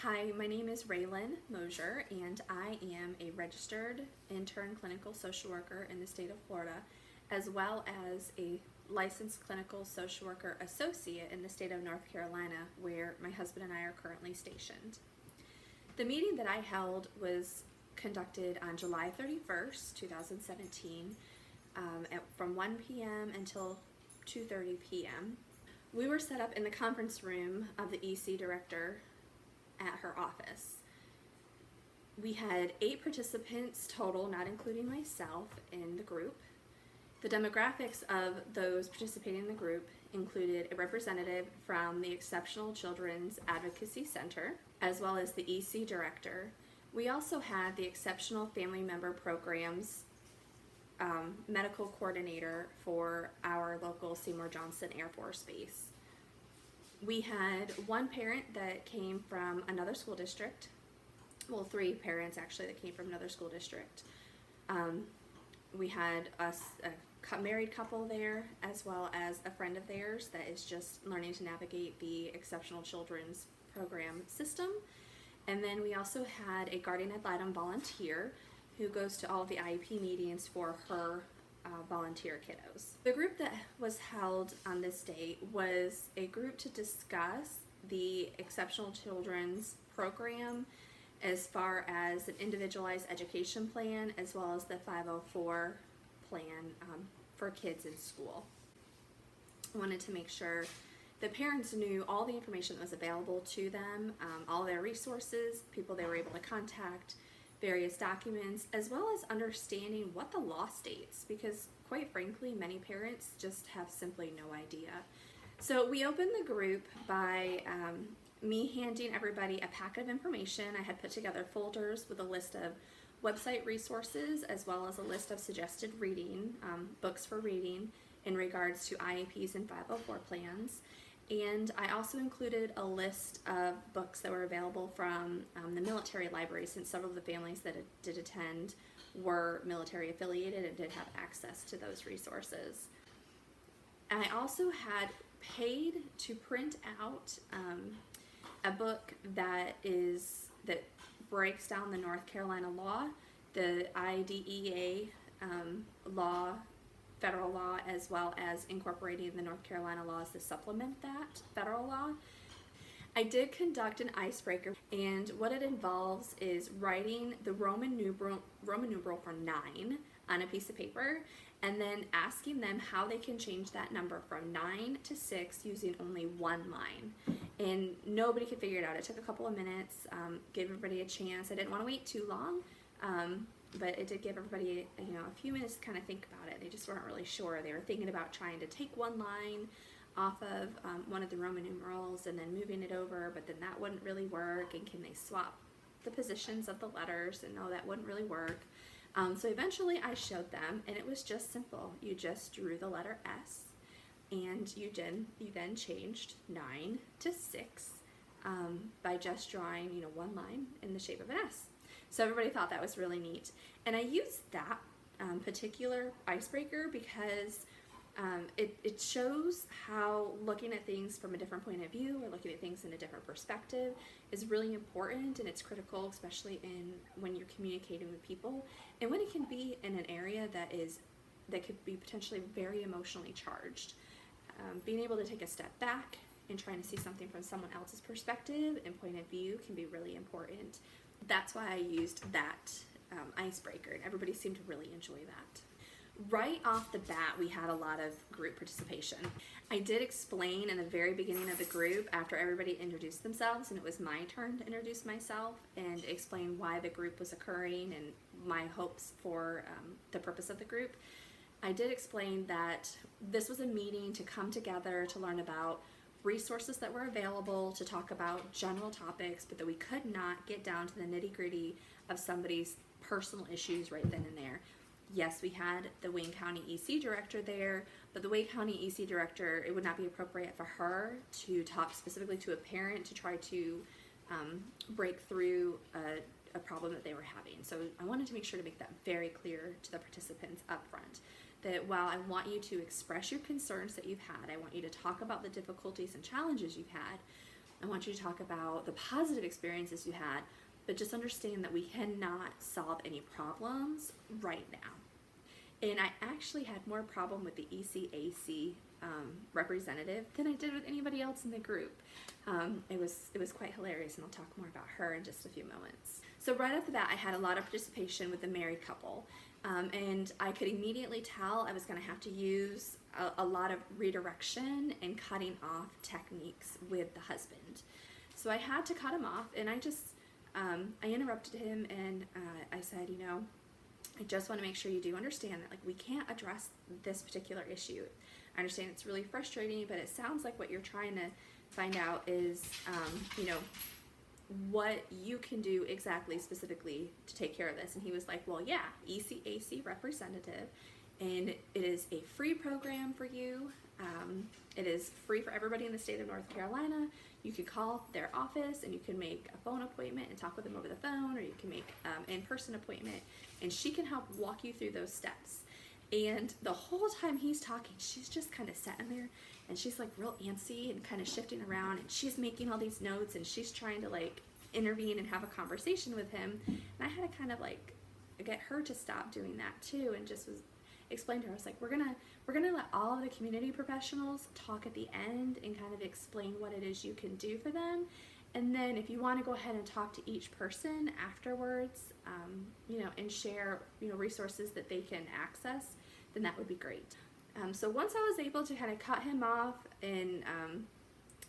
Hi, my name is Raylan Mosher, and I am a registered intern clinical social worker in the state of Florida, as well as a licensed clinical social worker associate in the state of North Carolina, where my husband and I are currently stationed. The meeting that I held was conducted on July 31st, 2017, from 1 p.m. until 2:30 p.m. We were set up in the conference room of the EC director at her office. We had 8 participants total, not including myself, in the group. The demographics of those participating in the group included a representative from the Exceptional Children's Advocacy Center, as well as the EC director. We also had the Exceptional Family Member Programs medical coordinator for our local Seymour Johnson Air Force Base. We had one parent that came from another school district. Well, 3 parents actually that came from another school district. We had a married couple there, as well as a friend of theirs that is just learning to navigate the Exceptional Children's Program system. And then we also had a guardian ad litem volunteer who goes to all of the IEP meetings for her volunteer kiddos. The group that was held on this date was a group to discuss the Exceptional Children's Program as far as an individualized education plan, as well as the 504 plan for kids in school. I wanted to make sure the parents knew all the information that was available to them, all their resources, people they were able to contact, various documents, as well as understanding what the law states, because quite frankly, many parents just have simply no idea. So we opened the group by me handing everybody a packet of information. I had put together folders with a list of website resources, as well as a list of suggested reading, books for reading in regards to IEPs and 504 plans. And I also included a list of books that were available from the military library, since several of the families that did attend were military affiliated and did have access to those resources. I also had paid to print out a book that breaks down the North Carolina law, the IDEA law, federal law, as well as incorporating the North Carolina laws to supplement that federal law. I did conduct an icebreaker, and what it involves is writing the Roman numeral for 9 on a piece of paper, and then asking them how they can change that number from 9 to 6 using only one line. And nobody could figure it out. It took a couple of minutes, gave everybody a chance. I didn't want to wait too long, but it did give everybody a few minutes to kind of think about it. They just weren't really sure. They were thinking about trying to take one line off of one of the Roman numerals and then moving it over, but then that wouldn't really work, and can they swap the positions of the letters, and no, that wouldn't really work. So eventually I showed them, and it was just simple. You just drew the letter S, and you then changed 9 to 6 by just drawing one line in the shape of an S. So everybody thought that was really neat. And I used that particular icebreaker because it shows how looking at things from a different point of view, or looking at things in a different perspective, is really important, and it's critical, especially when you're communicating with people, and when it can be in an area that could be potentially very emotionally charged. Being able to take a step back and trying to see something from someone else's perspective and point of view can be really important. That's why I used that icebreaker, and everybody seemed to really enjoy that. Right off the bat, we had a lot of group participation. I did explain in the very beginning of the group, after everybody introduced themselves, and it was my turn to introduce myself and explain why the group was occurring and my hopes for the purpose of the group. I did explain that this was a meeting to come together to learn about resources that were available, to talk about general topics, but that we could not get down to the nitty-gritty of somebody's personal issues right then and there. Yes, we had the Wayne County EC director there, but the Wayne County EC director, it would not be appropriate for her to talk specifically to a parent to try to break through a problem that they were having. So I wanted to make sure to make that very clear to the participants up front, that while I want you to express your concerns that you've had, I want you to talk about the difficulties and challenges you've had, I want you to talk about the positive experiences you had, but just understand that we cannot solve any problems right now. And I actually had more problem with the ECAC representative than I did with anybody else in the group. It was quite hilarious, and I'll talk more about her in just a few moments. So right off the bat, I had a lot of participation with the married couple, and I could immediately tell I was going to have to use a lot of redirection and cutting off techniques with the husband. So I had to cut him off, and I interrupted him, and I said, I just want to make sure you do understand that we can't address this particular issue. I understand it's really frustrating, but it sounds like what you're trying to find out is, what you can do exactly specifically to take care of this. And he was like, well, yeah, ECAC representative, and it is a free program for you. It is free for everybody in the state of North Carolina. You can call their office and you can make a phone appointment and talk with them over the phone, or you can make an in-person appointment, and she can help walk you through those steps. And the whole time he's talking, she's just kind of sitting there, and she's real antsy and kind of shifting around, and she's making all these notes, and she's trying to intervene and have a conversation with him. And I had to kind of get her to stop doing that too, and just explain to her, I was like, we're gonna let all of the community professionals talk at the end and kind of explain what it is you can do for them. And then if you want to go ahead and talk to each person afterwards, and share, resources that they can access, then that would be great. So once I was able to kind of cut him off and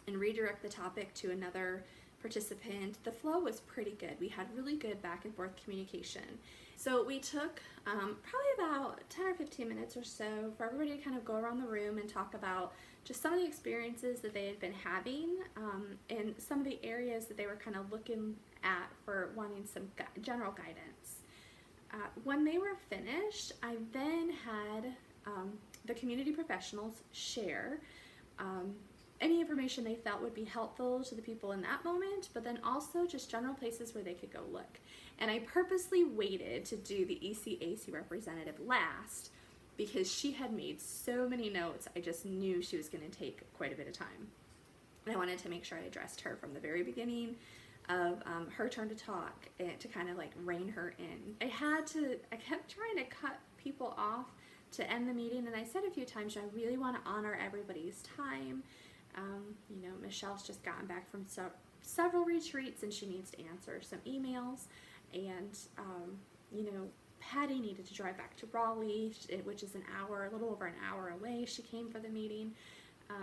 redirect the topic to another participant, the flow was pretty good. We had really good back and forth communication. So we took probably about 10 or 15 minutes or so for everybody to kind of go around the room and talk about just some of the experiences that they had been having, and some of the areas that they were kind of looking at for wanting some general guidance. When they were finished, I then had the community professionals share any information they felt would be helpful to the people in that moment, but then also just general places where they could go look. And I purposely waited to do the ECAC representative last because she had made so many notes. I just knew she was going to take quite a bit of time. And I wanted to make sure I addressed her from the very beginning of her turn to talk, and to kind of rein her in. I kept trying to cut people off to end the meeting, and I said a few times, I really want to honor everybody's time. Michelle's just gotten back from several retreats, and she needs to answer some emails, and Patty needed to drive back to Raleigh, which is a little over an hour away. She came for the meeting,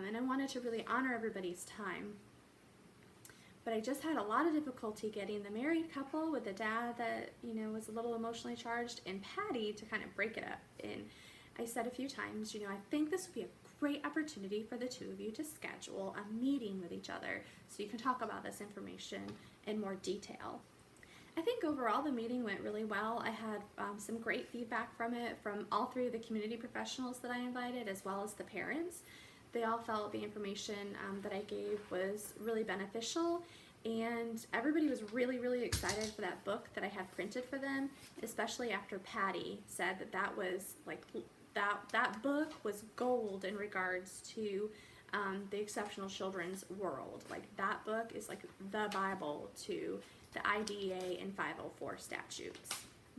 and I wanted to really honor everybody's time. But I just had a lot of difficulty getting the married couple with the dad that, was a little emotionally charged, and Patty to kind of break it up. And I said a few times, I think this would be a great opportunity for the two of you to schedule a meeting with each other so you can talk about this information in more detail. I think overall the meeting went really well. I had some great feedback from it from all three of the community professionals that I invited, as well as the parents. They all felt the information that I gave was really beneficial, and everybody was really, really excited for that book that I had printed for them, especially after Patty said that was that book was gold in regards to the exceptional children's world. That book is the Bible to the IDEA and 504 statutes.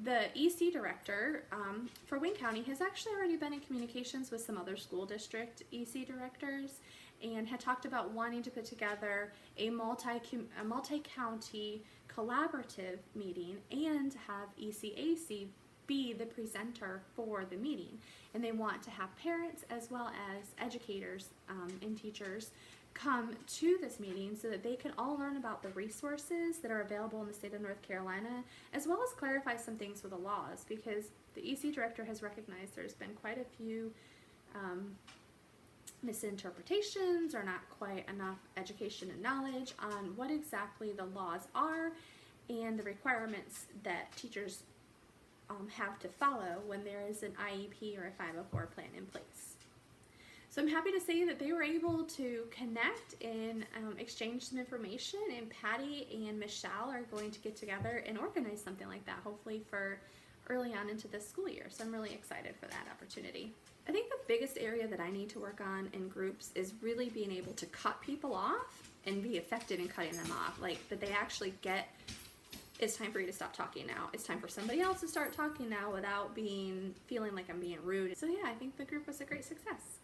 The EC director for Wayne County has actually already been in communications with some other school district EC directors, and had talked about wanting to put together a multi-county collaborative meeting and have ECAC be the presenter for the meeting. And they want to have parents as well as educators and teachers come to this meeting so that they can all learn about the resources that are available in the state of North Carolina, as well as clarify some things with the laws, because the EC director has recognized there's been quite a few misinterpretations or not quite enough education and knowledge on what exactly the laws are and the requirements that teachers have to follow when there is an IEP or a 504 plan in place. So I'm happy to say that they were able to connect and exchange some information, and Patty and Michelle are going to get together and organize something like that, hopefully for early on into this school year. So I'm really excited for that opportunity. I think the biggest area that I need to work on in groups is really being able to cut people off and be affected in cutting them off. Like, that they actually get, it's time for you to stop talking now. It's time for somebody else to start talking now without feeling like I'm being rude. So yeah, I think the group was a great success.